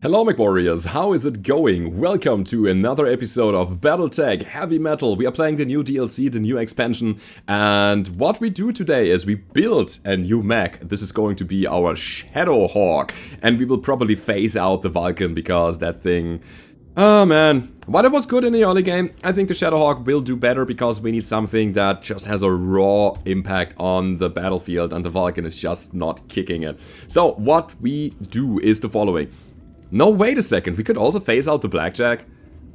Hello Mech Warriors, how is it going? Welcome to another episode of Battletech Heavy Metal. We are playing the new DLC, the new expansion, and what we do today is we build a new mech. This is going to be our Shadowhawk, and we will probably phase out the Vulcan because that thing... Oh man, while it was good in the early game, I think the Shadowhawk will do better because we need something that just has a raw impact on the battlefield and the Vulcan is just not kicking it. So what we do is the following. No, wait a second, we could also phase out the Blackjack.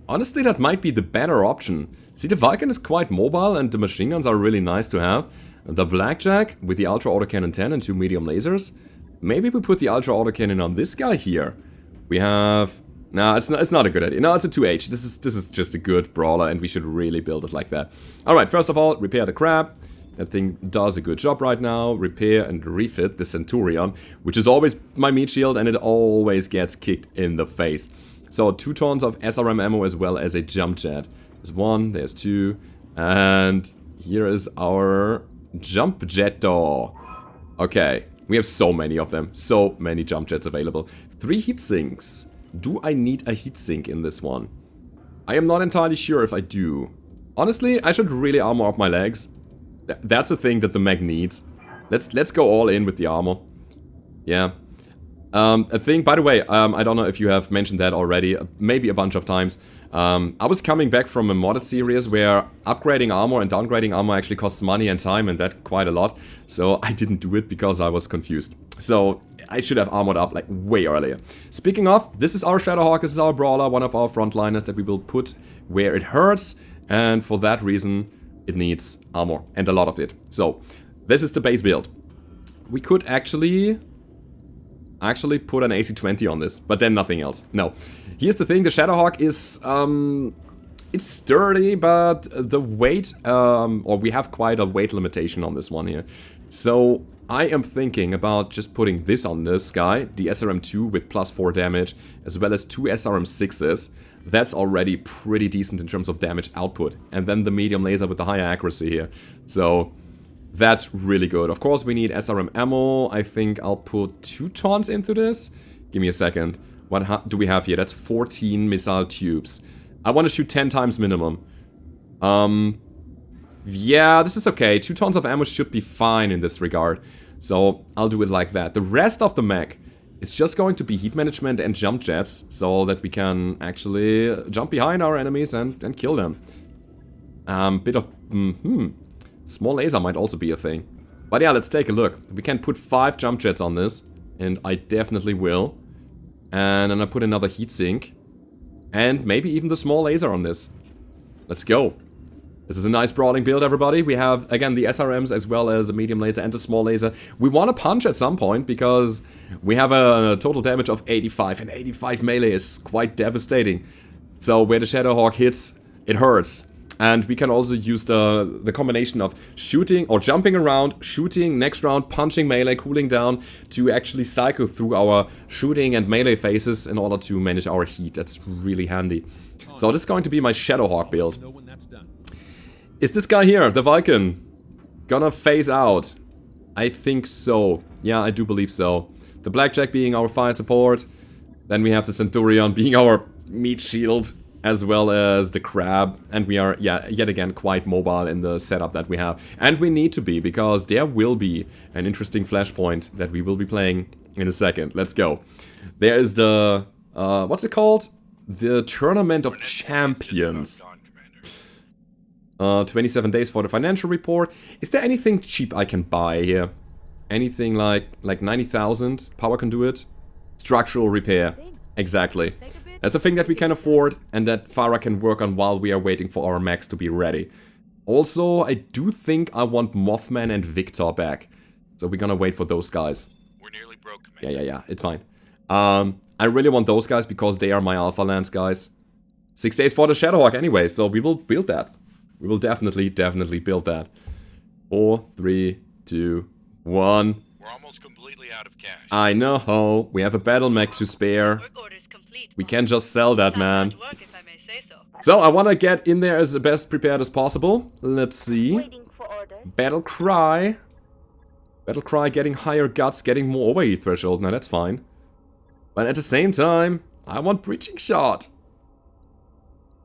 Honestly, that might be the better option. See, the Vulcan is quite mobile and the machine guns are really nice to have. The Blackjack with the Ultra Autocannon 10 and 2 medium lasers. Maybe we put the Ultra Autocannon on this guy here. We have... No, it's not a good idea. No, it's a 2H. This is just a good brawler and we should really build it like that. Alright, first of all, repair the crab. That thing does a good job right now. Repair and refit the Centurion, which is always my meat shield and it always gets kicked in the face. So 2 tons of SRM ammo as well as a jump jet. There's 1, there's 2, and here is our jump jet door. Okay, we have so many of them, so many jump jets available. 3 heat sinks. Do I need a heat sink in this one? I am not entirely sure if I do. Honestly, I should really armor up my legs. That's the thing that the mech needs. Let's go all in with the armor. Yeah. A thing, by the way, I don't know if you have mentioned that already, maybe a bunch of times. I was coming back from a modded series where upgrading armor and downgrading armor actually costs money and time, and that quite a lot. So I didn't do it because I was confused. So I should have armored up like way earlier. Speaking of, this is our Shadowhawk, this is our brawler, one of our frontliners that we will put where it hurts, and for that reason it needs armor, and a lot of it. So, this is the base build. We could actually put an AC-20 on this, but then nothing else. No. Here's the thing, the Shadowhawk is, it's sturdy, but the weight, or we have quite a weight limitation on this one here. So, I am thinking about just putting this on this guy, the SRM2 with +4 damage, as well as 2 SRM6s. That's already pretty decent in terms of damage output. And then the medium laser with the higher accuracy here. So that's really good. Of course we need SRM ammo. I think I'll put 2 tons into this. Give me a second. What do we have here? That's 14 missile tubes. I want to shoot 10 times minimum. Yeah, this is okay. 2 tons of ammo should be fine in this regard. So I'll do it like that. The rest of the mech, it's just going to be heat management and jump jets, so that we can actually jump behind our enemies and kill them. Bit of... Small laser might also be a thing. But yeah, let's take a look. We can put 5 jump jets on this, and I definitely will. And then I put another heat sink. And maybe even the small laser on this. Let's go. This is a nice brawling build, everybody. We have, again, the SRMs as well as a medium laser and a small laser. We want to punch at some point because we have a total damage of 85, and 85 melee is quite devastating. So where the Shadowhawk hits, it hurts. And we can also use the combination of shooting or jumping around, shooting, next round, punching melee, cooling down to actually cycle through our shooting and melee phases in order to manage our heat. That's really handy. So this is going to be my Shadowhawk build. Is this guy here, the Vulcan, gonna phase out? I think so. Yeah, I do believe so. The Blackjack being our fire support. Then we have the Centurion being our meat shield, as well as the crab. And we are, yeah, yet again quite mobile in the setup that we have. And we need to be, because there will be an interesting Flashpoint that we will be playing in a second. Let's go. There is the, what's it called? The Tournament of Champions. 27 days for the financial report. Is there anything cheap I can buy here? Anything like 90,000? Power conduit? Structural repair. Exactly. That's a thing that we can afford and that Farah can work on while we are waiting for our mechs to be ready. Also, I do think I want Mothman and Victor back. So we're gonna wait for those guys. We're nearly broke, Commander. Yeah, it's fine. I really want those guys because they are my Alpha Lands guys. 6 days for the Shadowhawk anyway, so we will build that. We will definitely build that. 4, 3, 2, 1. We're almost completely out of cash. I know. We have a battle mech to spare. We can just sell that, man. So I want to get in there as best prepared as possible. Let's see. Battle Cry. Battlecry getting higher guts, getting more overheat threshold. Now that's fine. But at the same time, I want Breaching Shot.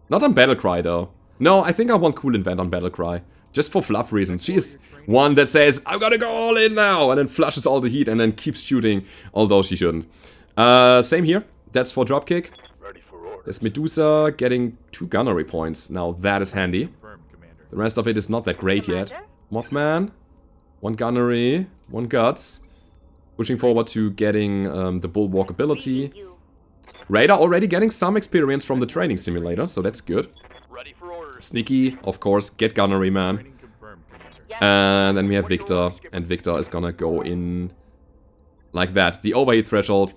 Not on Battlecry, though. No, I think I want Cool Invent on Battlecry. Just for fluff reasons. She is one that says, I'm gonna go all in now! And then flushes all the heat and then keeps shooting, although she shouldn't. Same here. That's for Dropkick. There's Medusa getting 2 gunnery points. Now that is handy. The rest of it is not that great yet. Mothman. 1 gunnery. 1 guts. Pushing forward to getting the Bulwark ability. Radar already getting some experience from the training simulator, so that's good. Sneaky, of course, get gunnery, man. And then we have Victor, and Victor is gonna go in like that. The overheat threshold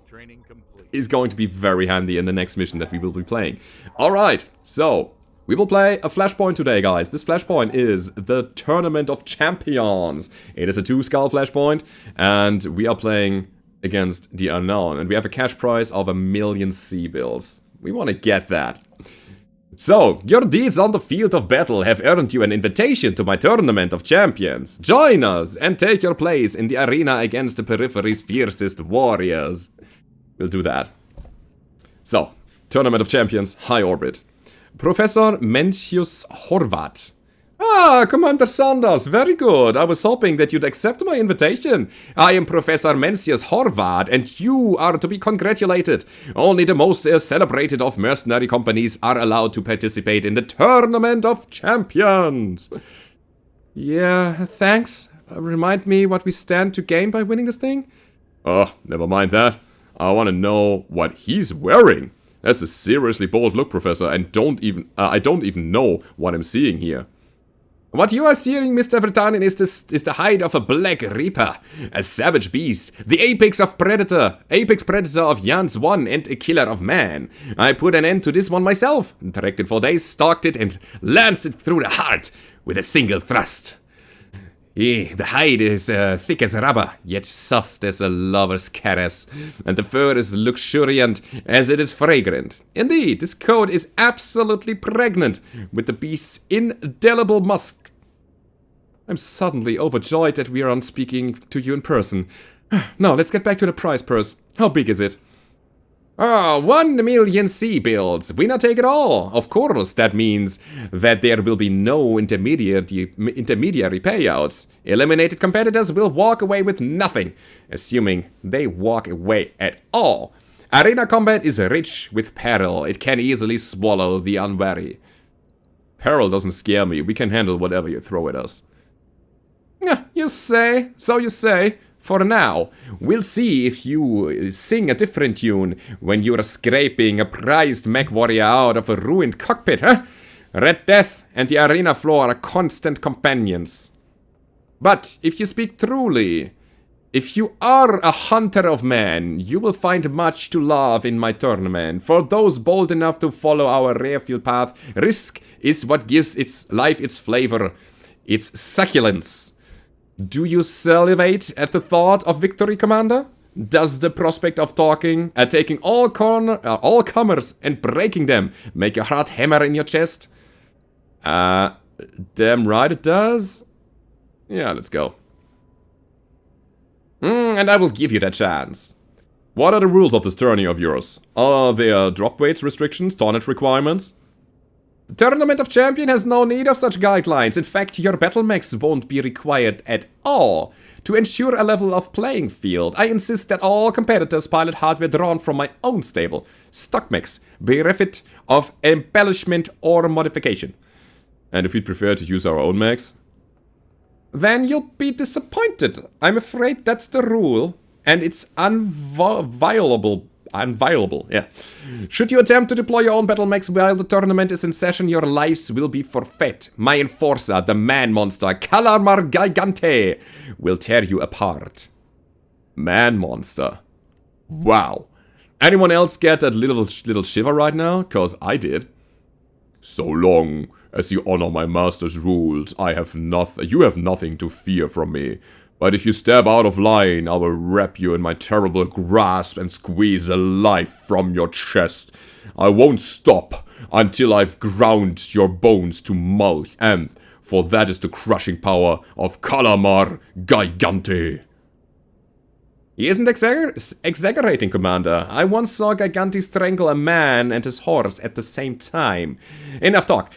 is going to be very handy in the next mission that we will be playing. Alright, so we will play a Flashpoint today, guys. This Flashpoint is the Tournament of Champions. It is a 2-skull Flashpoint, and we are playing against the Unknown. And we have a cash prize of 1,000,000 C-bills. We want to get that. So, your deeds on the field of battle have earned you an invitation to my Tournament of Champions. Join us and take your place in the arena against the periphery's fiercest warriors. We'll do that. So, Tournament of Champions, high orbit. Professor Mencius Horvat. Ah, Commander Saunders, very good. I was hoping that you'd accept my invitation. I am Professor Mencius Horvat, and you are to be congratulated. Only the most celebrated of mercenary companies are allowed to participate in the Tournament of Champions. Yeah, thanks. Remind me what we stand to gain by winning this thing? Oh, never mind that. I want to know what he's wearing. That's a seriously bold look, Professor, and I don't even know what I'm seeing here. What you are seeing, Mr. Vretanen, is the hide of a Black Reaper, a savage beast, the apex predator of Jans 1 and a killer of man. I put an end to this one myself, tracked it for days, stalked it, and lanced it through the heart with a single thrust. The hide is thick as rubber, yet soft as a lover's caress, and the fur is luxuriant as it is fragrant. Indeed, this coat is absolutely pregnant with the beast's indelible musk. I'm suddenly overjoyed that we are speaking to you in person. Now, let's get back to the prize purse. How big is it? 1,000,000 C-bills. Winner take it all. Of course, that means that there will be no intermediary payouts. Eliminated competitors will walk away with nothing, assuming they walk away at all. Arena combat is rich with peril. It can easily swallow the unwary. Peril doesn't scare me. We can handle whatever you throw at us. You say. So you say. For now, we'll see if you sing a different tune when you're scraping a prized mech warrior out of a ruined cockpit, huh? Red Death and the arena floor are constant companions. But if you speak truly, if you are a hunter of men, you will find much to love in my tournament. For those bold enough to follow our rarefield path, risk is what gives its life its flavor, its succulence. Do you salivate at the thought of victory, Commander? Does the prospect of taking all comers and breaking them make your heart hammer in your chest? Damn right it does. Yeah, let's go. And I will give you that chance. What are the rules of this tourney of yours? Are there drop weights restrictions, tonnage requirements? The Tournament of Champion has no need of such guidelines. In fact, your battlemechs won't be required at all. To ensure a level of playing field, I insist that all competitors pilot hardware drawn from my own stable. Stock mechs, bereft of embellishment or modification. And if we prefer to use our own mechs? Then you'll be disappointed. I'm afraid that's the rule. And it's inviolable, yeah. Should you attempt to deploy your own battlemechs while the tournament is in session, your lives will be forfeit. My enforcer, the man monster, Calamar Gigante, will tear you apart. Man monster. Wow. Anyone else get that little shiver right now? Cause I did. So long as you honor my master's rules, you have nothing to fear from me. But if you step out of line, I will wrap you in my terrible grasp and squeeze the life from your chest. I won't stop until I've ground your bones to mud, and for that is the crushing power of Calamar Gigante. He isn't exaggerating, Commander. I once saw Giganti strangle a man and his horse at the same time. Enough talk.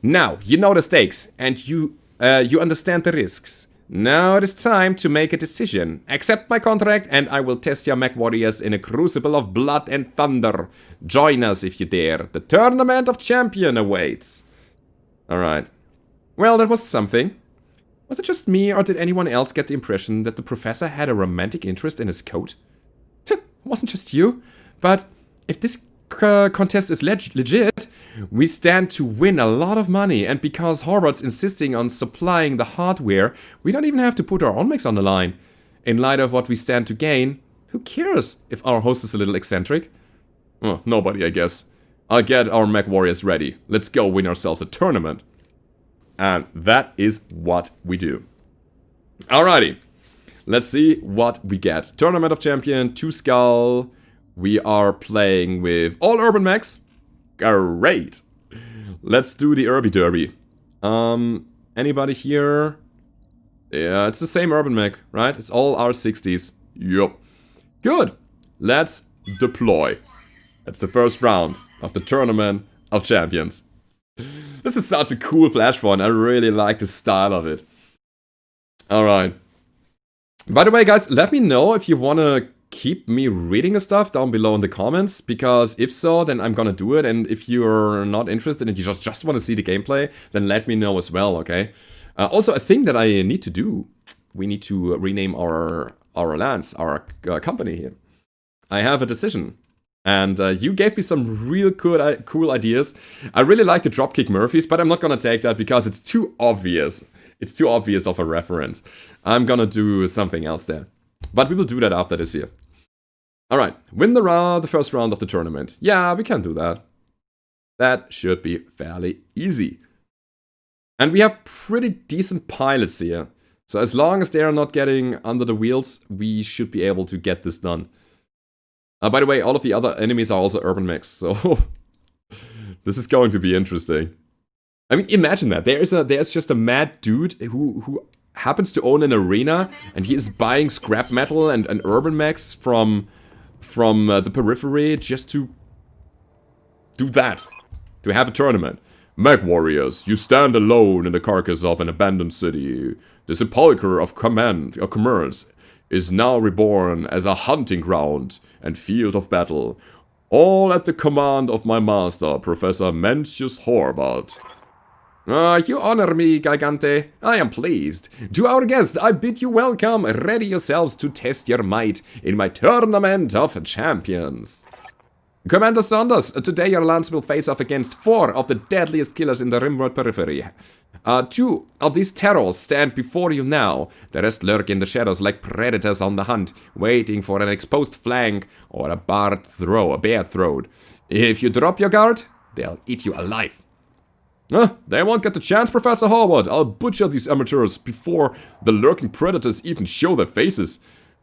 Now, you know the stakes, and you understand the risks. Now it is time to make a decision. Accept my contract, and I will test your mech warriors in a crucible of blood and thunder. Join us if you dare. The Tournament of Champion awaits. Alright. Well, that was something. Was it just me, or did anyone else get the impression that the professor had a romantic interest in his coat? It wasn't just you. But if this contest is legit, we stand to win a lot of money, and because Horvath's insisting on supplying the hardware, we don't even have to put our own mechs on the line. In light of what we stand to gain, who cares if our host is a little eccentric? Oh, nobody, I guess. I'll get our mech warriors ready. Let's go win ourselves a tournament. And that is what we do. Alrighty. Let's see what we get. Tournament of Champion, 2 Skull. We are playing with all urban mechs. Great. Let's do the Urby Derby. Anybody here? Yeah, it's the same urban mech, right? It's all R60s. Yup. Good. Let's deploy. That's the first round of the Tournament of Champions. This is such a cool Flashpoint. I really like the style of it. Alright. By the way, guys, let me know if you want to keep me reading the stuff down below in the comments, because if so, then I'm gonna do it, and if you're not interested and you just want to see the gameplay, then let me know as well, okay? Also, a thing that I need to do, we need to rename our lands, our company here. I have a decision, and you gave me some real cool ideas. I really like the Dropkick Murphys, but I'm not gonna take that because it's too obvious. It's too obvious of a reference. I'm gonna do something else there. But we will do that after this year. Alright, win the first round of the tournament. Yeah, we can do that. That should be fairly easy. And we have pretty decent pilots here. So as long as they are not getting under the wheels, we should be able to get this done. By the way, all of the other enemies are also urban mechs, so this is going to be interesting. I mean, imagine that. There's just a mad dude who happens to own an arena, and he is buying scrap metal and urban mechs from the periphery just to do that, to have a tournament. Mech warriors, you stand alone in the carcass of an abandoned city. The sepulchre of commerce is now reborn as a hunting ground and field of battle, all at the command of my master, Professor Mencius Horvath. You honor me, Gigante. I am pleased. To our guests, I bid you welcome. Ready yourselves to test your might in my Tournament of Champions. Commander Saunders, today your lands will face off against 4 of the deadliest killers in the Rimworld periphery. 2 of these terrors stand before you now. The rest lurk in the shadows like predators on the hunt, waiting for an exposed flank or a bare throat. If you drop your guard, they'll eat you alive. They won't get the chance, Professor Horvath. I'll butcher these amateurs before the lurking predators even show their faces.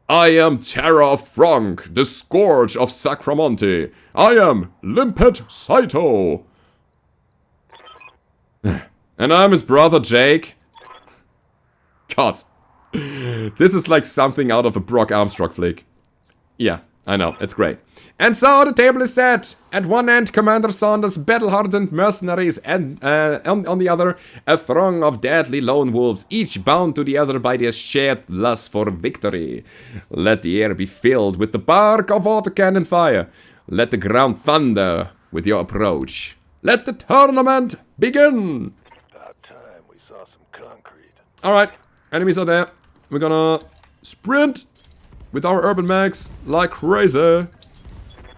I am Terror of Frank, the Scourge of Sacramonte. I am Limpet Saito. And I'm his brother Jake. God. This is like something out of a Brock Armstrong flick. Yeah, I know, it's great. And so the table is set. At one end, Commander Saunders' battle-hardened mercenaries, and on the other, a throng of deadly lone wolves, each bound to the other by their shared lust for victory. Let the air be filled with the bark of autocannon fire. Let the ground thunder with your approach. Let the tournament begin! About time we saw some concrete. Alright, enemies are there. We're gonna sprint with our urban mechs like crazy.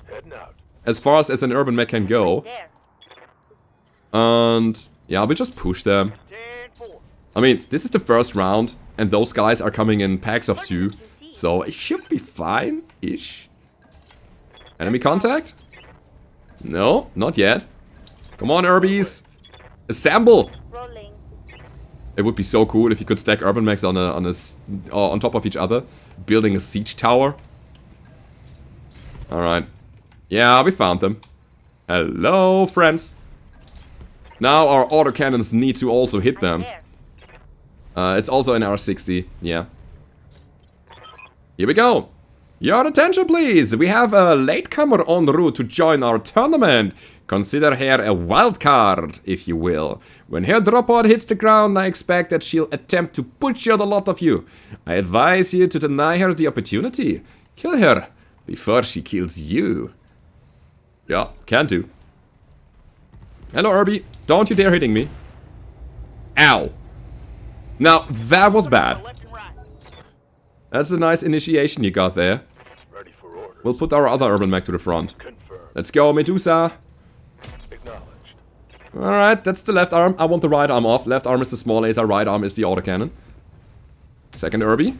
Heading out. As far as an urban mech can go. And yeah, we just push them. I mean, this is the first round, and those guys are coming in packs of 2, so it should be fine-ish. Enemy contact? No, not yet. Come on, Urbies! Assemble! It would be so cool if you could stack urban mechs on top of each other, building a siege tower. Alright. Yeah, we found them. Hello, friends. Now our autocannons need to also hit them. It's also an R60, yeah. Here we go. Your attention please, we have a latecomer en route to join our tournament. Consider her a wild card, if you will. When her drop pod hits the ground, I expect that she'll attempt to butcher the lot of you. I advise you to deny her the opportunity. Kill her before she kills you. Yeah, can do. Hello, Irby. Don't you dare hitting me. Ow. Now, that was bad. That's a nice initiation you got there. Ready for orders. We'll put our other urban mech to the front. Confirmed. Let's go, Medusa. Acknowledged. Alright, that's the left arm. I want the right arm off. Left arm is the small laser, right arm is the autocannon. Second Irby.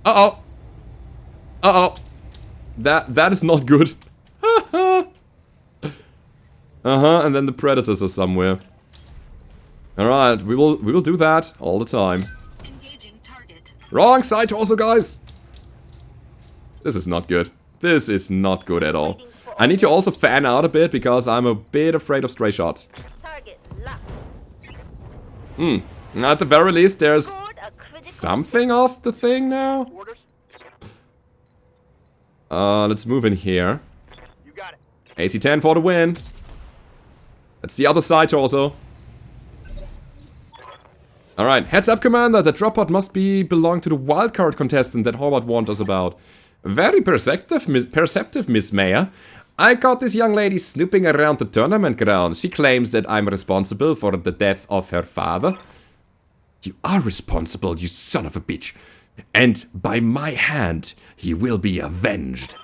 Uh-oh. Uh-oh. That is not good. And then the predators are somewhere. Alright, we will do that all the time. Engaging target. Wrong side torso, guys! This is not good. This is not good at all. I need to also fan out a bit because I'm a bit afraid of stray shots. Target locked. At the very least, there's Scored a critical something off the thing now. Orders. Let's move in here. You got it. AC-10 for the win. That's the other side torso. Alright, heads up, Commander. The drop pod must belong to the wildcard contestant that Howard warned us about. Very perceptive, Miss Mayor. I got this young lady snooping around the tournament grounds. She claims that I'm responsible for the death of her father. You are responsible, you son of a bitch. And by my hand, he will be avenged.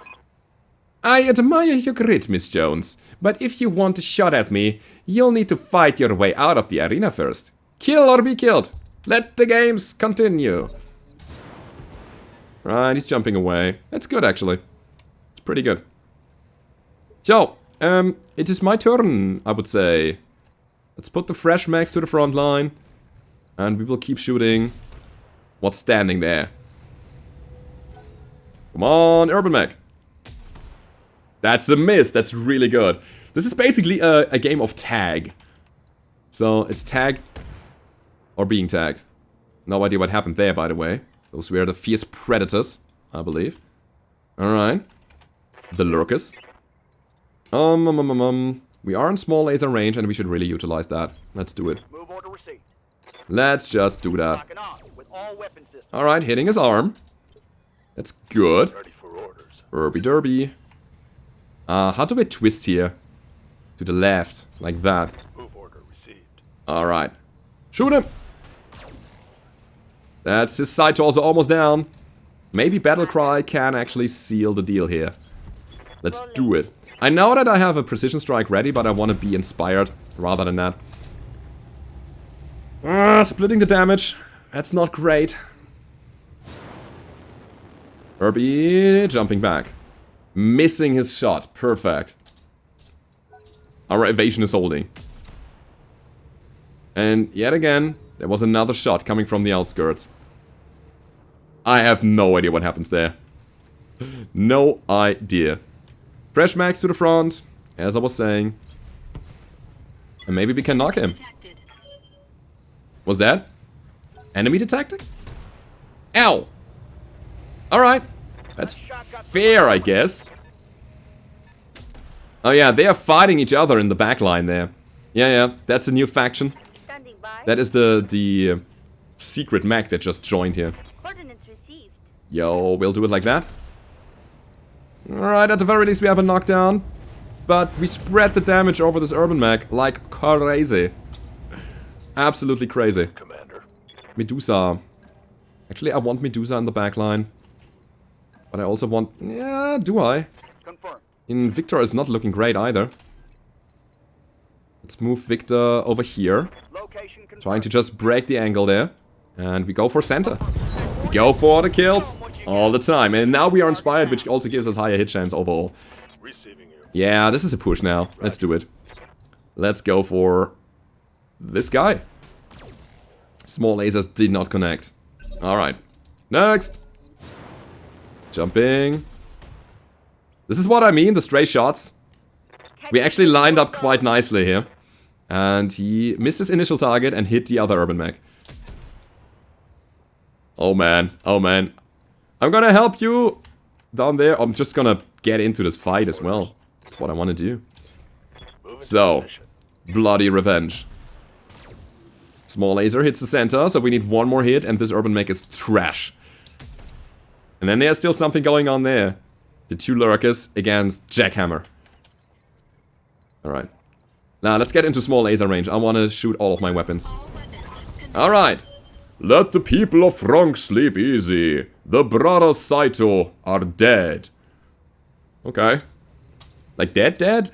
I admire your grit, Miss Jones. But if you want a shot at me, you'll need to fight your way out of the arena first. Kill or be killed. Let the games continue. Right, he's jumping away. That's good, actually. It's pretty good. So, it is my turn, I would say. Let's put the fresh mechs to the front line. And we will keep shooting what's standing there. Come on, urban mech. That's a miss. That's really good. This is basically a game of tag. So, it's tag or being tagged. No idea what happened there, by the way. Those were the fierce predators, I believe. Alright. The lurkers. We are in small laser range and we should really utilize that. Let's do it. Move order received. Let's just do that. Locking on with all weapon systems. Alright, hitting his arm. That's good. Ready for orders. Derby derby. How do we twist here? To the left, like that. Move order received. Alright. Shoot him! That's his side torso almost down. Maybe Battlecry can actually seal the deal here. Let's do it. I know that I have a precision strike ready, but I want to be inspired rather than that. Splitting the damage. That's not great. Irby jumping back. Missing his shot. Perfect. Our evasion is holding. And yet again, there was another shot coming from the outskirts. I have no idea what happens there. No idea. Fresh max to the front, as I was saying. And maybe we can knock him. Detected. Was that enemy detected? Ow! Alright. That's fair, I guess. Oh yeah, they are fighting each other in the back line there. Yeah, that's a new faction. standing by. That is the secret mech that just joined here. Coordinates received. Yo, we'll do it like that. Alright, at the very least we have a knockdown. But we spread the damage over this urban mech like crazy. Absolutely crazy. Commander. Medusa. Actually, I want Medusa in the back line. But I also want... Yeah, do I? Confirmed. In Victor is not looking great either. Let's move Victor over here. Location confirmed. Trying to just break the angle there. And we go for center. We go for the kills all the time. And now we are inspired, which also gives us higher hit chance overall. Receiving you. Yeah, this is a push now. Let's do it. Let's go for this guy. Small lasers did not connect. Alright. Next. Jumping. This is what I mean, the stray shots. We actually lined up quite nicely here. And he missed his initial target and hit the other urban mech. Oh man, oh man. I'm gonna help you. down there. I'm just gonna get into this fight as well. That's what I want to do. Moving to So, position. bloody revenge. Small laser hits the center, so we need one more hit, and this urban mech is trash. And then there's still something going on there. The 2 lurkers against Jackhammer. Alright. Now, let's get into small laser range. I want to shoot all of my weapons. All weapons. Alright. Let the people of Frank sleep easy. The brothers Saito are dead. Okay. Like dead?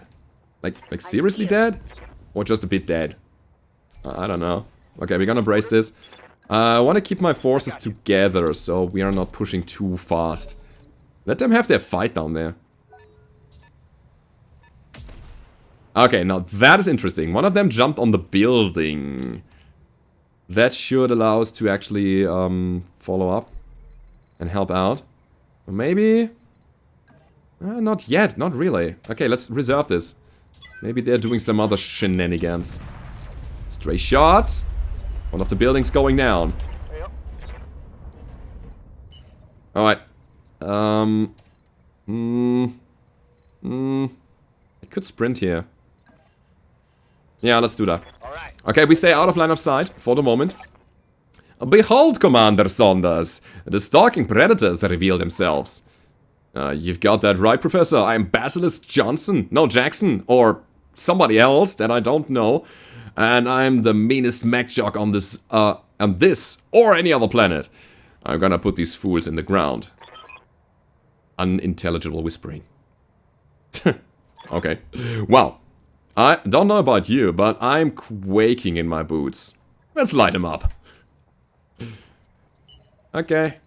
Like seriously dead? Or just a bit dead? I don't know. Okay, we're gonna brace this. I want to keep my forces together, so we are not pushing too fast. Let them have their fight down there. Okay, now that is interesting. One of them jumped on the building. That should allow us to actually follow up and help out. Or maybe... not yet, not really. Okay, let's reserve this. Maybe they're doing some other shenanigans. Stray shot. One of the buildings going down. Yep. Alright. I could sprint here. Yeah, let's do that. All right. Okay, we stay out of line of sight for the moment. Behold, Commander Saunders! The stalking predators reveal themselves. You've got that right, Professor. I'm Basilisk Johnson. No, Jackson. Or somebody else that I don't know. And I'm the meanest mech jock on this or any other planet. I'm gonna put these fools in the ground. Unintelligible whispering. Okay. Well, I don't know about you, but I'm quaking in my boots. Let's light them up. Okay.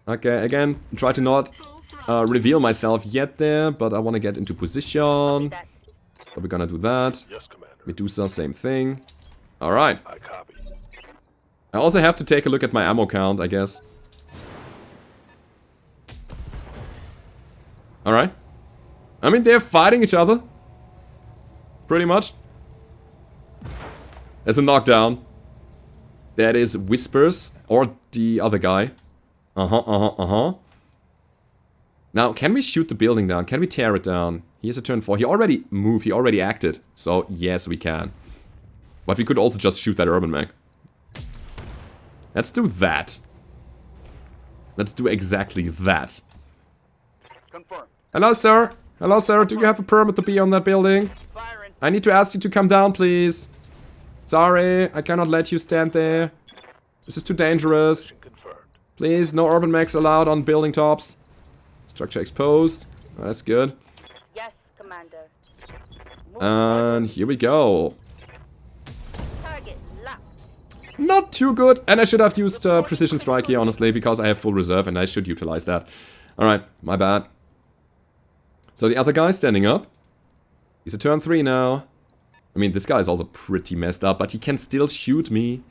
Okay, again, try to not Full throttle. reveal myself yet there, but I want to get into position. That. So we're gonna do that. Yes, Commander. Medusa, same thing. Alright. I copy. I also have to take a look at my ammo count, I guess. Alright. I mean, they're fighting each other. Pretty much. There's a knockdown. That is Whispers, or the other guy. Now, can we shoot the building down? Can we tear it down? He has a turn 4. He already moved, he already acted. So, yes, we can. But we could also just shoot that urban mech. Let's do that. Let's do exactly that. Confirmed. Hello, sir. Hello, sir. Do you have a permit to be on that building? Firing. I need to ask you to come down, please. Sorry, I cannot let you stand there. This is too dangerous. Confirmed. Please, no urban mechs allowed on building tops. Structure exposed. Oh, that's good. Yes, Commander. Move And here we go. target locked. Not too good. And I should have used Precision Strike here, honestly, because I have full reserve and I should utilize that. Alright, my bad. So the other guy's standing up. He's a turn 3 now. I mean, this guy is also pretty messed up, but he can still shoot me.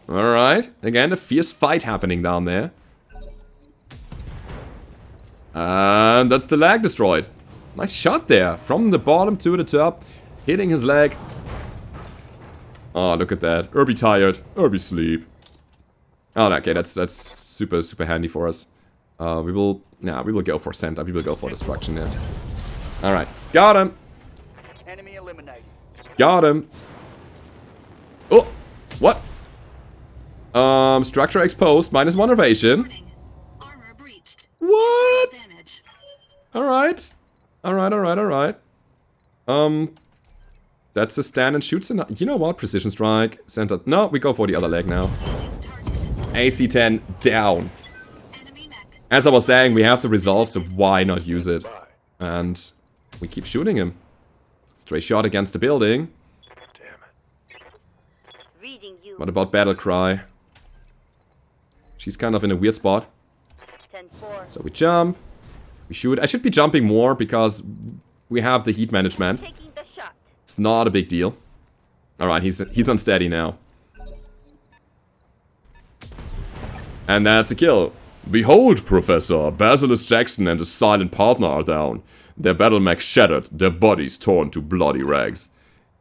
Alright, again, a fierce fight happening down there. And that's the leg destroyed. Nice shot there, from the bottom to the top, hitting his leg. Oh, look at that. Irby tired, Irby sleep. Oh, okay, that's super, super handy for us. We will go for center, we will go for destruction there. Alright, got him! Enemy eliminated. Got him! Oh! What? Structure exposed, -1 evasion. Warning. Armor breached. What? Damage. Alright. Alright. That's a stand and shoot scenario. You know what? Precision strike. Center. No, we go for the other leg now. Engaging target. AC-10 down. Enemy mech. As I was saying, we have the resolve, so why not use it? Bye. And we keep shooting him. Stray shot against the building. Damn it. Reading you. What about Battle Cry? She's kind of in a weird spot. 10-4. So we jump. We shoot. I should be jumping more because we have the heat management. Taking the shot. It's not a big deal. Alright, he's unsteady now. And that's a kill. Behold, Professor, Basilisk Jackson and his silent partner are down. Their battle mech shattered, their bodies torn to bloody rags.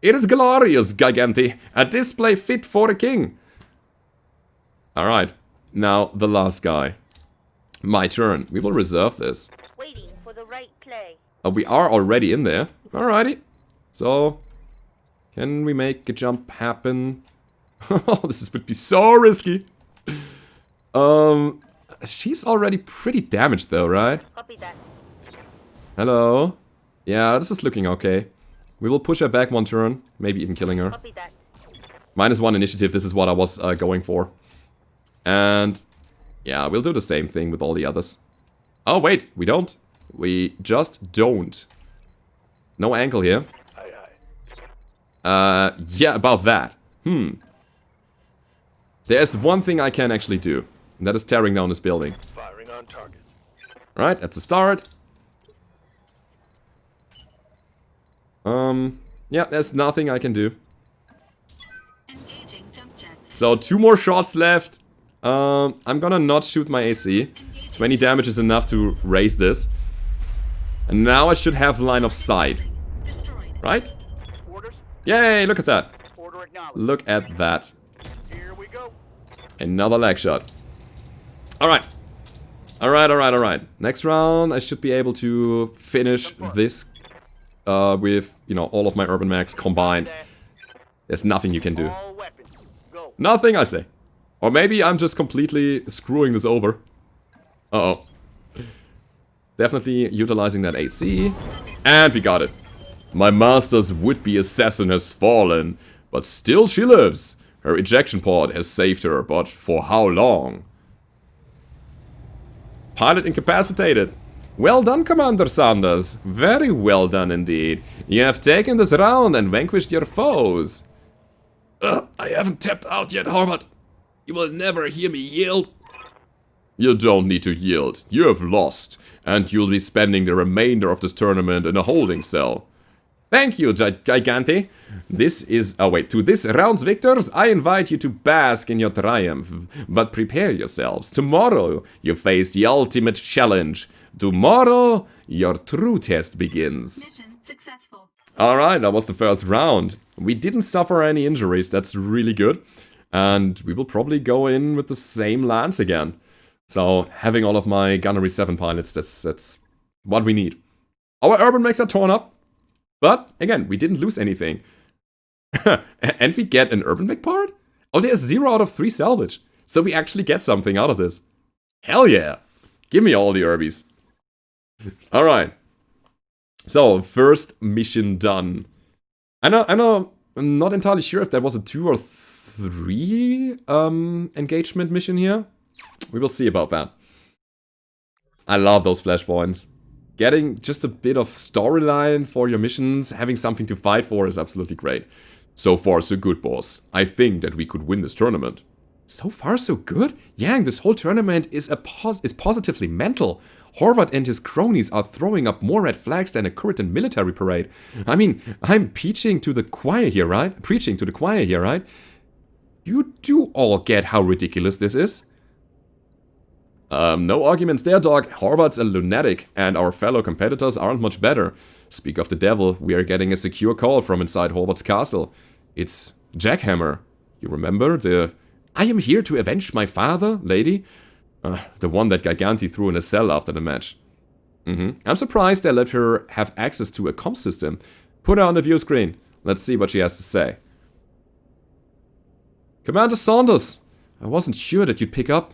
It is glorious, Gigante, a display fit for the king. Alright, now the last guy. My turn. We will reserve this. Waiting for the right play. We are already in there. Alrighty. So, can we make a jump happen? This would be so risky. She's already pretty damaged though, right? Copy that. Hello? Yeah, this is looking okay. We will push her back one turn, maybe even killing her. Copy that. -1 initiative, this is what I was going for. And yeah, we'll do the same thing with all the others. Oh wait, we don't. We just don't. No angle here. Aye, aye. Yeah, about that. There's one thing I can actually do. And that is tearing down this building. Firing on target. Right, that's a start. Yeah, there's nothing I can do. Engaging jump jets. So 2 more shots left. I'm gonna not shoot my AC. 20 damage is enough to raise this. And now I should have line of sight. Destroyed. Right? Orders. Yay, look at that. Order acknowledged. Look at that. Here we go. Another leg shot. Alright. Alright. Next round I should be able to finish this with, you know, all of my urban mechs combined. There's nothing you can do. All weapons. Go. Nothing, I say. Or maybe I'm just completely screwing this over. Uh-oh. Definitely utilizing that AC. And we got it. My master's would-be assassin has fallen, but still she lives. Her ejection pod has saved her, but for how long? Pilot incapacitated. Well done, Commander Sanders. Very well done indeed. You have taken this round and vanquished your foes. I haven't tapped out yet, Horvat. You will never hear me yield. You don't need to yield. You have lost, and you'll be spending the remainder of this tournament in a holding cell. Thank you, Gigante. To this round's victors, I invite you to bask in your triumph. But prepare yourselves. Tomorrow, you face the ultimate challenge. Tomorrow, your true test begins. Mission successful. Alright, that was the first round. We didn't suffer any injuries, that's really good. And we will probably go in with the same lance again. So, having all of my Gunnery 7 pilots, that's what we need. Our urban mechs are torn up. But, again, we didn't lose anything. And we get an urban mech part? Oh, there's 0 out of 3 salvage. So we actually get something out of this. Hell yeah! Give me all the Urbies. Alright. So, first mission done. I'm not entirely sure if that was a 2 or 3 engagement mission here. We will see about that. I love those Flashpoints. Getting just a bit of storyline for your missions, having something to fight for is absolutely great. So far so good, boss. I think that we could win this tournament. So far so good? Yang, this whole tournament is positively mental. Horvat and his cronies are throwing up more red flags than a current military parade. I mean, I'm preaching to the choir here, right? You do all get how ridiculous this is. No arguments there, dog. Horvat's a lunatic, and our fellow competitors aren't much better. Speak of the devil, we are getting a secure call from inside Horvat's castle. It's Jackhammer. You remember the "I am here to avenge my father" lady? The one that Gigante threw in a cell after the match. I'm surprised they let her have access to a comm system. Put her on the view screen. Let's see what she has to say. Commander Saunders, I wasn't sure that you'd pick up.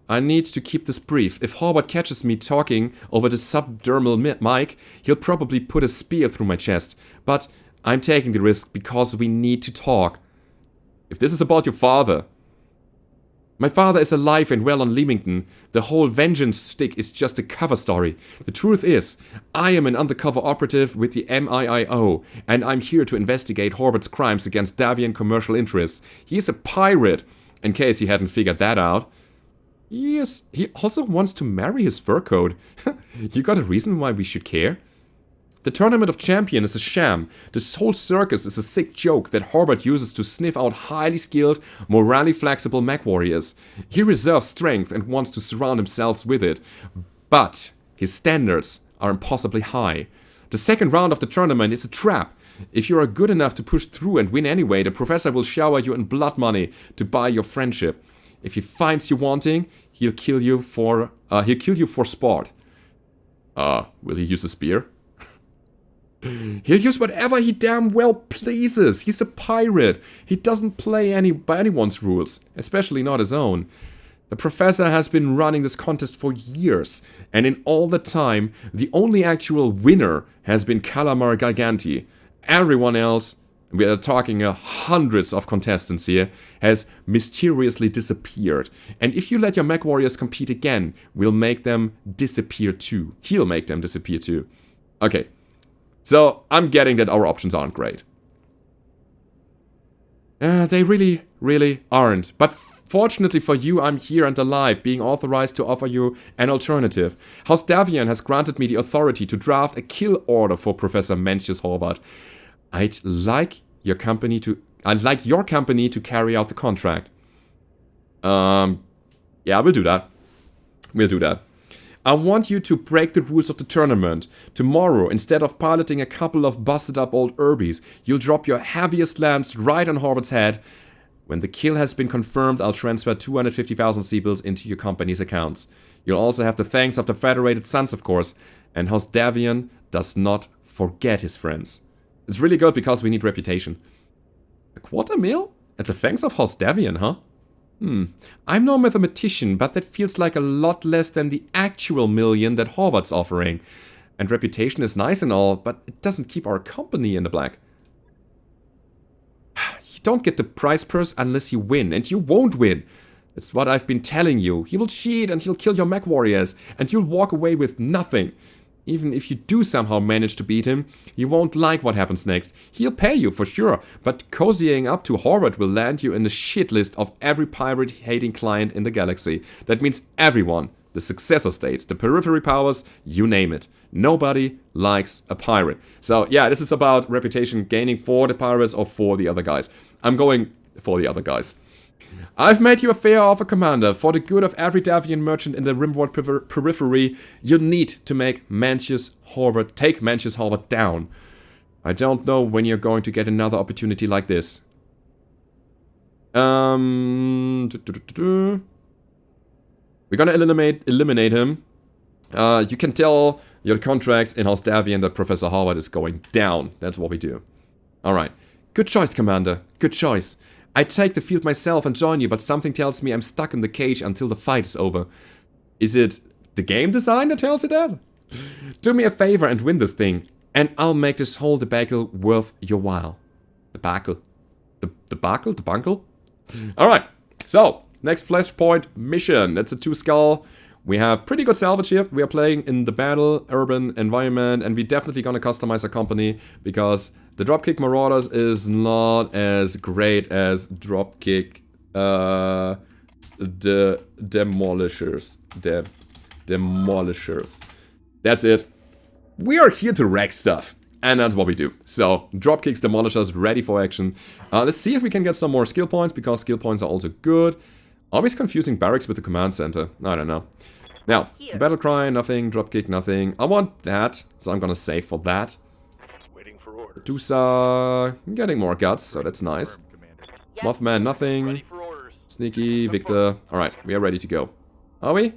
I need to keep this brief. If Horvat catches me talking over the subdermal mic, he'll probably put a spear through my chest. But I'm taking the risk because we need to talk. If this is about your father... My father is alive and well on Leamington. The whole vengeance stick is just a cover story. The truth is, I am an undercover operative with the MIIO, and I'm here to investigate Horvat's crimes against Davian commercial interests. He is a pirate, in case you hadn't figured that out. Yes, he also wants to marry his fur coat. You got a reason why we should care? The Tournament of Champions is a sham. This whole circus is a sick joke that Horvat uses to sniff out highly skilled, morally flexible mech warriors. He reserves strength and wants to surround himself with it. But his standards are impossibly high. The second round of the tournament is a trap. If you are good enough to push through and win anyway, the professor will shower you in blood money to buy your friendship. If he finds you wanting, he'll kill you for sport. Will he use a spear? He'll use whatever he damn well pleases. He's a pirate. He doesn't play by anyone's rules, especially not his own. The professor has been running this contest for years, and in all the time, the only actual winner has been Calamar Giganti. Everyone else, we are talking hundreds of contestants here, has mysteriously disappeared. And if you let your mech warriors compete again, we'll make them disappear too. He'll make them disappear too. Okay, so I'm getting that our options aren't great. They really, really aren't. But fortunately for you, I'm here and alive, being authorized to offer you an alternative. House Davian has granted me the authority to draft a kill order for Professor Mencius Horvath. I'd like your company to carry out the contract. Yeah, we'll do that. We'll do that. I want you to break the rules of the tournament. Tomorrow, instead of piloting a couple of busted up old Urbies, you'll drop your heaviest lance right on Horvath's head. When the kill has been confirmed, I'll transfer 250,000 Seabills into your company's accounts. You'll also have the thanks of the Federated Sons, of course. And House Davian does not forget his friends. It's really good because we need reputation. A $250,000? At the thanks of House Davian, huh? I'm no mathematician, but that feels like a lot less than the actual million that Horvath's offering. And reputation is nice and all, but it doesn't keep our company in the black. You don't get the prize purse unless you win, and you won't win. That's what I've been telling you. He will cheat and he'll kill your mech warriors, and you'll walk away with nothing. Even if you do somehow manage to beat him, you won't like what happens next. He'll pay you for sure, but cozying up to Horvath will land you in the shit list of every pirate-hating client in the galaxy. That means everyone, the successor states, the periphery powers, you name it. Nobody likes a pirate. So yeah, this is about reputation gaining for the pirates or for the other guys. I'm going for the other guys. I've made you a fair offer, Commander. For the good of every Davian merchant in the Rimworld periphery, you need to make take Mencius Horvath down. I don't know when you're going to get another opportunity like this. We're gonna eliminate him. You can tell your contracts in House Davian that Professor Horvath is going down. That's what we do. Alright. Good choice, Commander. Good choice. I'd take the field myself and join you, but something tells me I'm stuck in the cage until the fight is over. Is it the game design that tells you that? Do me a favor and win this thing, and I'll make this whole debacle worth your while. Debacle? Debacle? Alright, so, next Flashpoint mission. That's a 2-skull. We have pretty good salvage here. We are playing in the battle, urban environment, and we're definitely gonna customize our company, because the Dropkick Marauders is not as great as Dropkick the Demolishers. Demolishers. That's it. We are here to wreck stuff. And that's what we do. So, Dropkicks, Demolishers, ready for action. Let's see if we can get some more skill points, because skill points are also good. Always confusing barracks with the command center. I don't know. Now, battle cry, nothing. Dropkick, nothing. I want that, so I'm gonna save for that. Waiting for orders. Medusa, getting more guts, so that's nice. Mothman, nothing. Ready for orders. Sneaky, Victor. Alright, we are ready to go. Are we?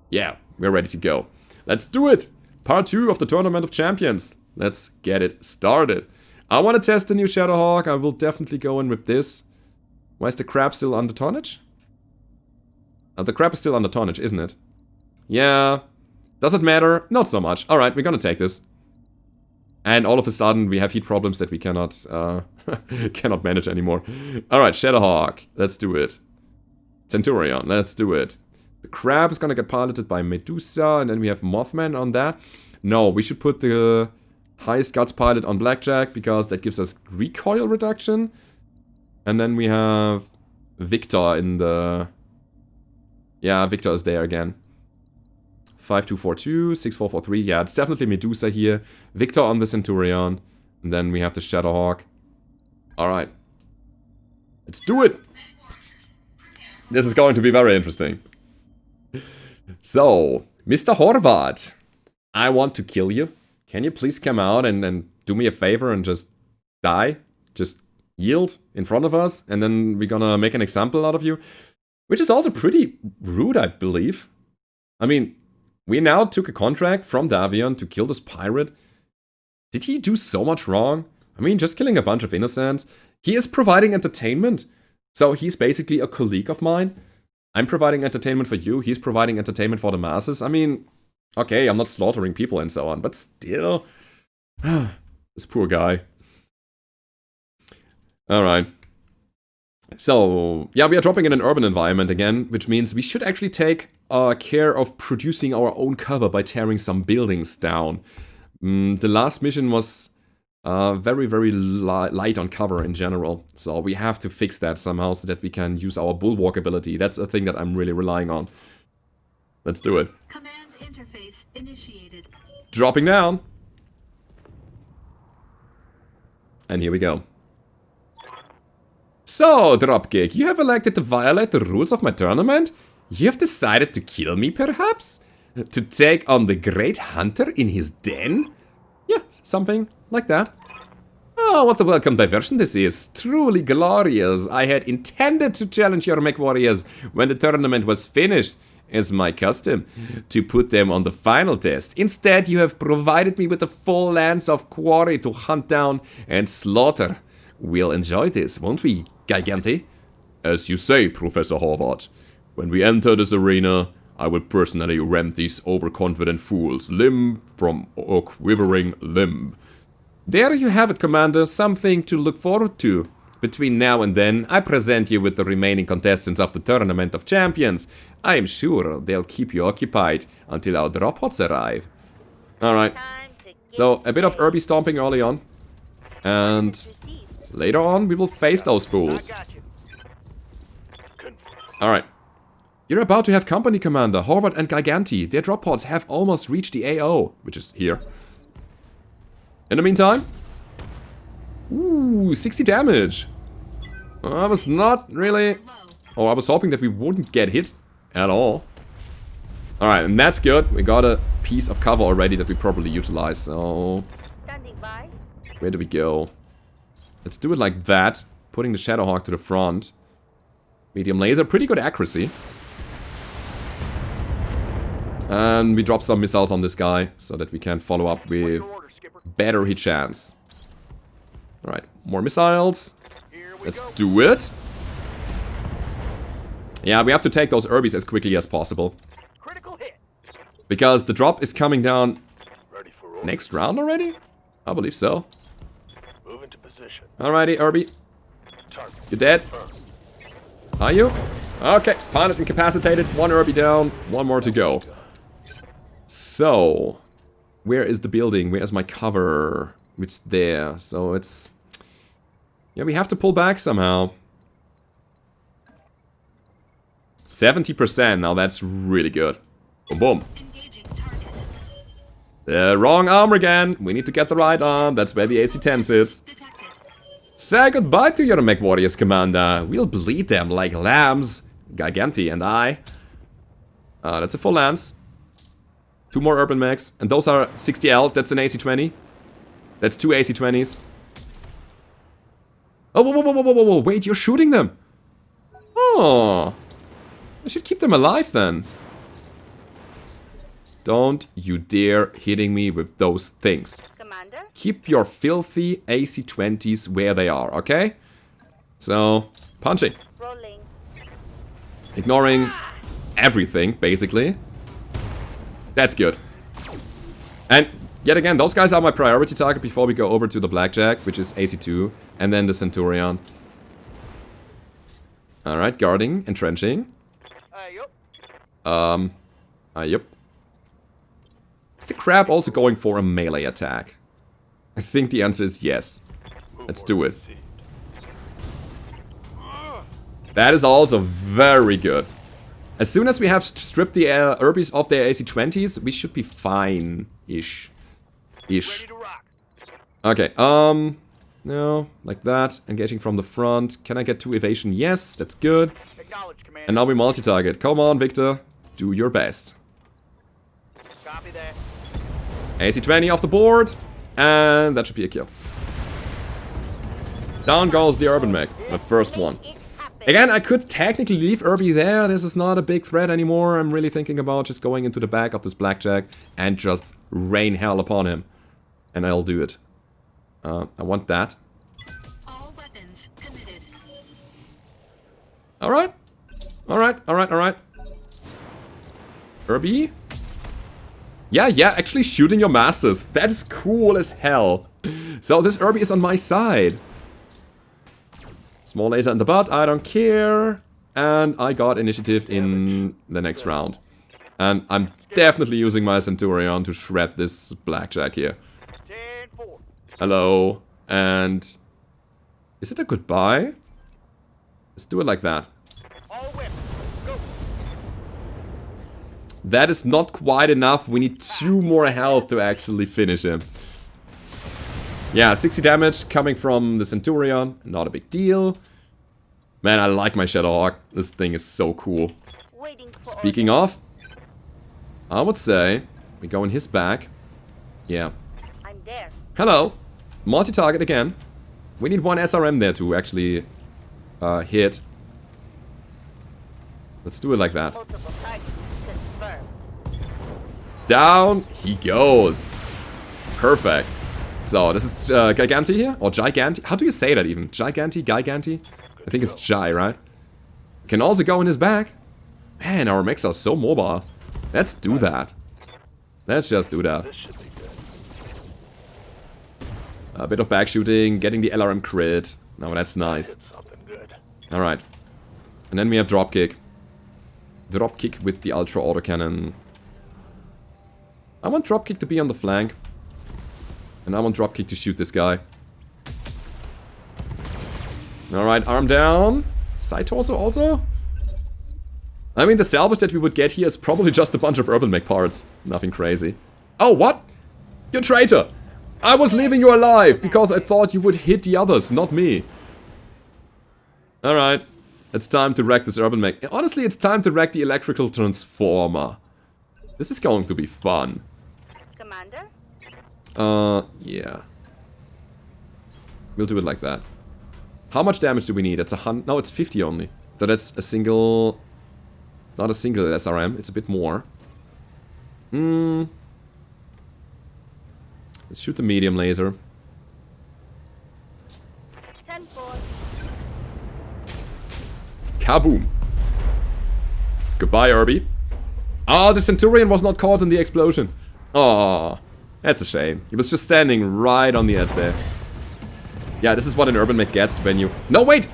Yeah, we're ready to go. Let's do it! Part 2 of the Tournament of Champions. Let's get it started. I want to test the new Shadowhawk. I will definitely go in with this. Why is the crab still under tonnage? The crab is still under tonnage, isn't it? Yeah. Does it matter? Not so much. Alright, we're gonna take this. And all of a sudden, we have heat problems that we cannot cannot manage anymore. Alright, Shadowhawk. Let's do it. Centurion. Let's do it. The crab is gonna get piloted by Medusa, and then we have Mothman on that. No, we should put the highest guts pilot on Blackjack, because that gives us recoil reduction. And then we have Victor in the... Yeah, Victor is there again. 5242, 6443. Yeah, it's definitely Medusa here. Victor on the Centurion. And then we have the Shadowhawk. Alright. Let's do it! This is going to be very interesting. So, Mr. Horvath, I want to kill you. Can you please come out and do me a favor and just die? Just yield in front of us, and then we're gonna make an example out of you? Which is also pretty rude, I believe. I mean, we now took a contract from Davion to kill this pirate. Did he do so much wrong? I mean, just killing a bunch of innocents. He is providing entertainment. So he's basically a colleague of mine. I'm providing entertainment for you. He's providing entertainment for the masses. I mean, okay, I'm not slaughtering people and so on, but still. This poor guy. Alright. So, yeah, we are dropping in an urban environment again, which means we should actually take care of producing our own cover by tearing some buildings down. The last mission was very, very light on cover in general, so we have to fix that somehow so that we can use our bulwark ability. That's a thing that I'm really relying on. Let's do it. Command interface initiated. Dropping down. And here we go. So, Dropkick, you have elected to violate the rules of my tournament? You have decided to kill me, perhaps? To take on the Great Hunter in his den? Yeah, something like that. Oh, what a welcome diversion this is. Truly glorious. I had intended to challenge your mech warriors when the tournament was finished, as my custom, to put them on the final test. Instead, you have provided me with a full lance of quarry to hunt down and slaughter. We'll enjoy this, won't we, Gigante? As you say, Professor Horvath. When we enter this arena, I will personally rend these overconfident fools limb from a quivering limb. There you have it, Commander, something to look forward to. Between now and then, I present you with the remaining contestants of the Tournament of Champions. I am sure they'll keep you occupied until our drop pods arrive. Alright, so a bit of Irby stomping early on. And later on, we will face those fools. Alright. You're about to have company, Commander. Horvath and Gigante. Their drop pods have almost reached the AO, which is here. In the meantime... Ooh, 60 damage. I was not really... Oh, I was hoping that we wouldn't get hit at all. Alright, and that's good. We got a piece of cover already that we properly utilize, so... Where do we go? Let's do it like that. Putting the Shadowhawk to the front. Medium laser, pretty good accuracy. And we drop some missiles on this guy, so that we can follow up with better hit chance. Alright, more missiles. Let's do it. Yeah, we have to take those Irbies as quickly as possible. Because the drop is coming down next round already? I believe so. Alrighty, Irby. You're dead. Are you? Okay, pilot incapacitated. One Irby down, one more to go. So, where is the building? Where is my cover? It's there, so it's... Yeah, we have to pull back somehow. 70%, now that's really good. Boom, boom. Wrong arm again. We need to get the right arm. That's where the AC-10 sits. Say goodbye to your mech warriors, Commander. We'll bleed them like lambs. Gigante and I. That's a full lance. 2 more urban mechs. And those are 60L. That's an AC-20. That's 2 AC-20s. Oh, whoa, whoa, whoa, whoa, whoa, whoa. Wait, you're shooting them. Oh. I should keep them alive then. Don't you dare hitting me with those things. Commander? Keep your filthy AC-20s where they are, okay? So, punching. Rolling. Ignoring everything, basically. That's good. And yet again, those guys are my priority target before we go over to the Blackjack, which is AC-2, and then the Centurion. Alright, guarding, entrenching. Yep. Is the crab also going for a melee attack? I think the answer is yes. Let's do it. That is also very good. As soon as we have stripped the Irbies of their AC-20s, we should be fine-ish. Okay, no, like that. Engaging from the front. Can I get 2 evasion? Yes, that's good. And now we multi-target. Come on, Victor. Do your best. AC-20 off the board. And that should be a kill. Down goes the urban mech. The first one. Again, I could technically leave Irby there. This is not a big threat anymore. I'm really thinking about just going into the back of this blackjack and just rain hell upon him. And I'll do it. I want that. All weapons committed. Alright. Alright. Irby? Yeah, actually shooting your masters. That is cool as hell. So this Irby is on my side. Small laser in the butt, I don't care. And I got initiative in the next round. And I'm definitely using my Centurion to shred this blackjack here. 10-4. Hello. And is it a goodbye? Let's do it like that. All weapons, go. That is not quite enough. We need 2 more health to actually finish him. Yeah, 60 damage coming from the Centurion. Not a big deal. Man, I like my Shadowhawk. This thing is so cool. Waiting for Speaking of, I would say we go in his back. Yeah. I'm there. Hello. Multi-target again. We need 1 SRM there to actually hit. Let's do it like that. Multiple targets confirmed. Down he goes. Perfect. So, this is Giganti here? Or Giganti? How do you say that even? Giganti? Giganti? I think it's Gi, right? We can also go in his back. Man, our mechs are so mobile. Let's do that. Let's just do that. This should be good. A bit of back shooting, getting the LRM crit. Now that's nice. Hit something good. Alright. And then we have dropkick. Dropkick with the Ultra Autocannon. I want dropkick to be on the flank. And I want dropkick to shoot this guy. Alright, arm down. Side torso also? I mean, the salvage that we would get here is probably just a bunch of urban mech parts. Nothing crazy. Oh, what? You traitor! I was leaving you alive because I thought you would hit the others, not me. Alright. It's time to wreck this urban mech. Honestly, it's time to wreck the electrical transformer. This is going to be fun. Commander? Yeah. We'll do it like that. How much damage do we need? It's 100. No, it's 50 only. So that's a single. It's not a single SRM. It's a bit more. Let's shoot the medium laser. 10-4. Kaboom! Goodbye, Irby. Oh, the Centurion was not caught in the explosion. Oh, that's a shame. He was just standing right on the edge there. Yeah, this is what an urban mech gets when you... No, wait!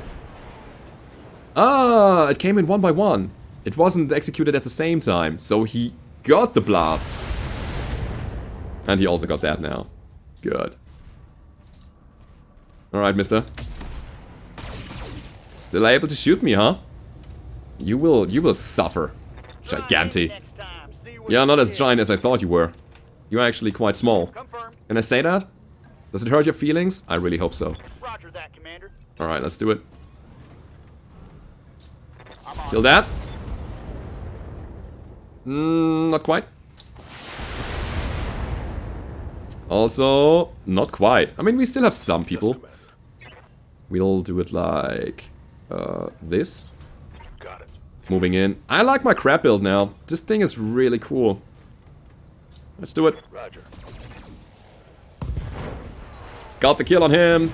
Ah, it came in 1 by 1. It wasn't executed at the same time, so he got the blast. And he also got that now. Good. Alright, mister. Still able to shoot me, huh? You will suffer. Giganti. Next time. See what Yeah, you not as did. giant as I thought you were. You're actually quite small. Confirm. Can I say that? Does it hurt your feelings? I really hope so. Roger that, Commander. Alright, let's do it. I'm on. Kill that. Not quite. Also, not quite. I mean, we still have some people. We'll do it like this. Got it. Moving in. I like my crab build now. This thing is really cool. Let's do it. Roger. Got the kill on him.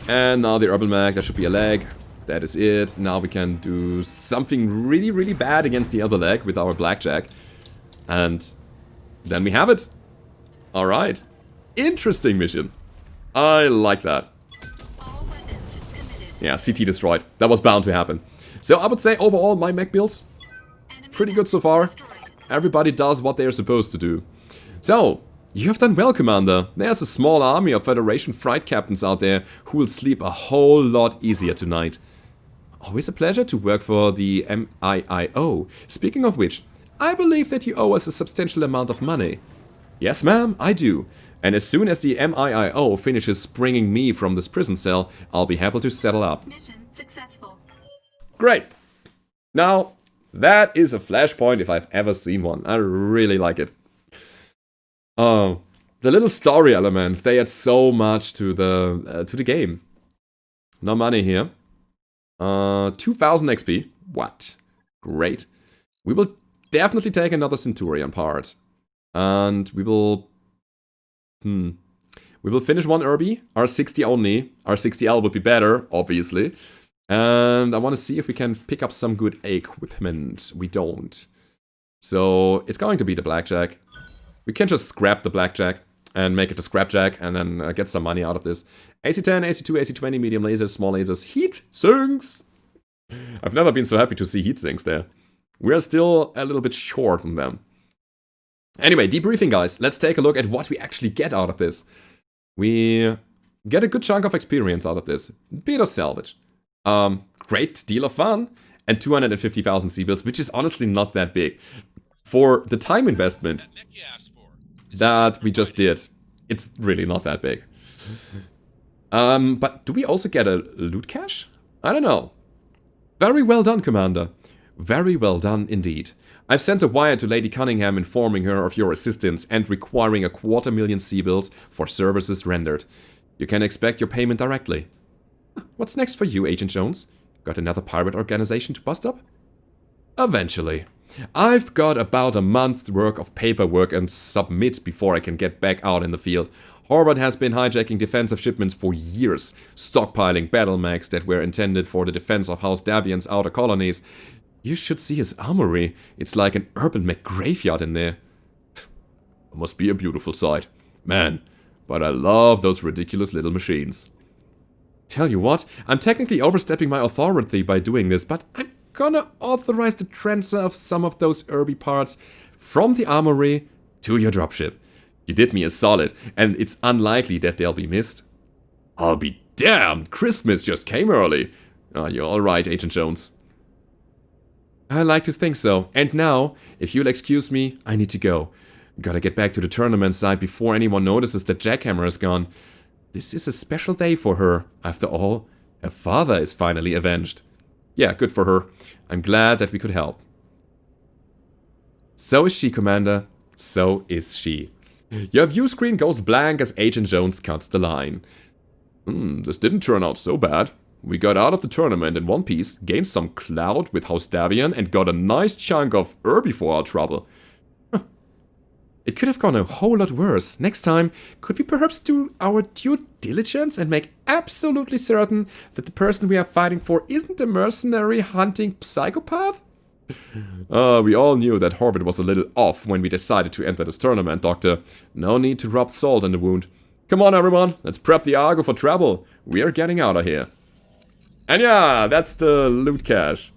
And now the urban mag. That should be a leg. That is it. Now we can do something really, really bad against the other leg with our blackjack. And then we have it. Alright. Interesting mission. I like that. All weapons committed. Yeah, CT destroyed. That was bound to happen. So I would say overall my mech builds Enemy pretty good so far. destroyed. Everybody does what they're supposed to do. So, you have done well, Commander. There's a small army of Federation Fright Captains out there who will sleep a whole lot easier tonight. Always a pleasure to work for the MIIO. Speaking of which, I believe that you owe us a substantial amount of money. Yes, ma'am, I do. And as soon as the MIIO finishes springing me from this prison cell, I'll be happy to settle up. Mission successful. Great. Now, that is a Flashpoint if I've ever seen one. I really like it. Oh, the little story elements, they add so much to the game. No money here. 2000 XP. What? Great. We will definitely take another Centurion part. And we will... We will finish one Irby. R60 only. R60L would be better, obviously. And I want to see if we can pick up some good equipment. We don't. So it's going to be the Blackjack. We can just scrap the Blackjack and make it a Scrapjack and then get some money out of this. AC-10, AC-2, AC-20, medium lasers, small lasers, heat sinks. I've never been so happy to see heat sinks there. We're still a little bit short on them. Anyway, debriefing guys, let's take a look at what we actually get out of this. We get a good chunk of experience out of this. Bit of salvage. Great deal of fun. And 250,000 C-bills, which is honestly not that big. For the time investment that we just did, it's really not that big. But do we also get a loot cache? I don't know. Very well done, Commander. Very well done indeed. I've sent a wire to Lady Cunningham informing her of your assistance and requiring 250,000 C-bills for services rendered. You can expect your payment directly. What's next for you, Agent Jones? Got another pirate organization to bust up? Eventually. I've got about a month's work of paperwork and submit before I can get back out in the field. Horvath has been hijacking defensive shipments for years, stockpiling battlemechs that were intended for the defense of House Davian's outer colonies. You should see his armory. It's like an urban mech graveyard in there. Must be a beautiful sight. Man, but I love those ridiculous little machines. Tell you what, I'm technically overstepping my authority by doing this, but I'm gonna authorize the transfer of some of those Irby parts from the armory to your dropship. You did me a solid, and it's unlikely that they'll be missed. I'll be damned, Christmas just came early. Oh, you're alright, Agent Jones. I like to think so. And now, if you'll excuse me, I need to go. Gotta get back to the tournament site before anyone notices that Jackhammer is gone. This is a special day for her. After all, her father is finally avenged. Yeah, good for her. I'm glad that we could help. So is she, Commander. So is she. Your view screen goes blank as Agent Jones cuts the line. This didn't turn out so bad. We got out of the tournament in one piece, gained some clout with House Davian, and got a nice chunk of Irby for our trouble. It could have gone a whole lot worse. Next time, could we perhaps do our due diligence and make absolutely certain that the person we are fighting for isn't a mercenary hunting psychopath? We all knew that Horvath was a little off when we decided to enter this tournament, Doctor. No need to rub salt in the wound. Come on, everyone, let's prep the Argo for travel. We are getting out of here. And yeah, that's the loot cache.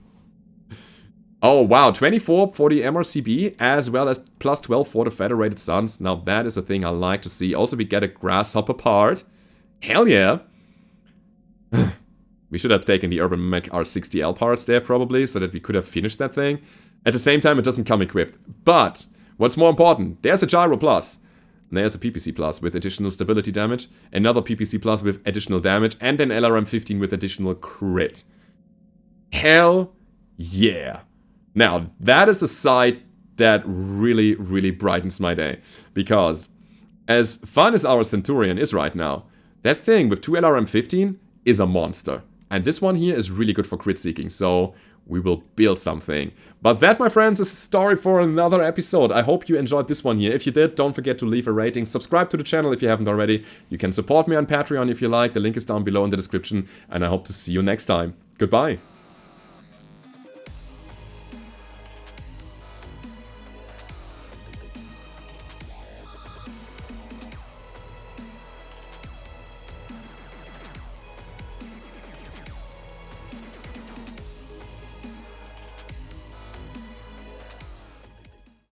Oh wow, 24 for the MRCB, as well as plus 12 for the Federated Suns. Now that is a thing I like to see. Also, we get a Grasshopper part. Hell yeah! We should have taken the Urban Mech R60L parts there, probably, so that we could have finished that thing. At the same time, it doesn't come equipped. But, what's more important, there's a Gyro Plus. There's a PPC Plus with additional stability damage, another PPC Plus with additional damage, and an LRM 15 with additional crit. Hell yeah! Now, that is a sight that really, really brightens my day. Because, as fun as our Centurion is right now, that thing with 2 LRM 15 is a monster. And this one here is really good for crit seeking, so we will build something. But that, my friends, is a story for another episode. I hope you enjoyed this one here. If you did, don't forget to leave a rating. Subscribe to the channel if you haven't already. You can support me on Patreon if you like. The link is down below in the description. And I hope to see you next time. Goodbye.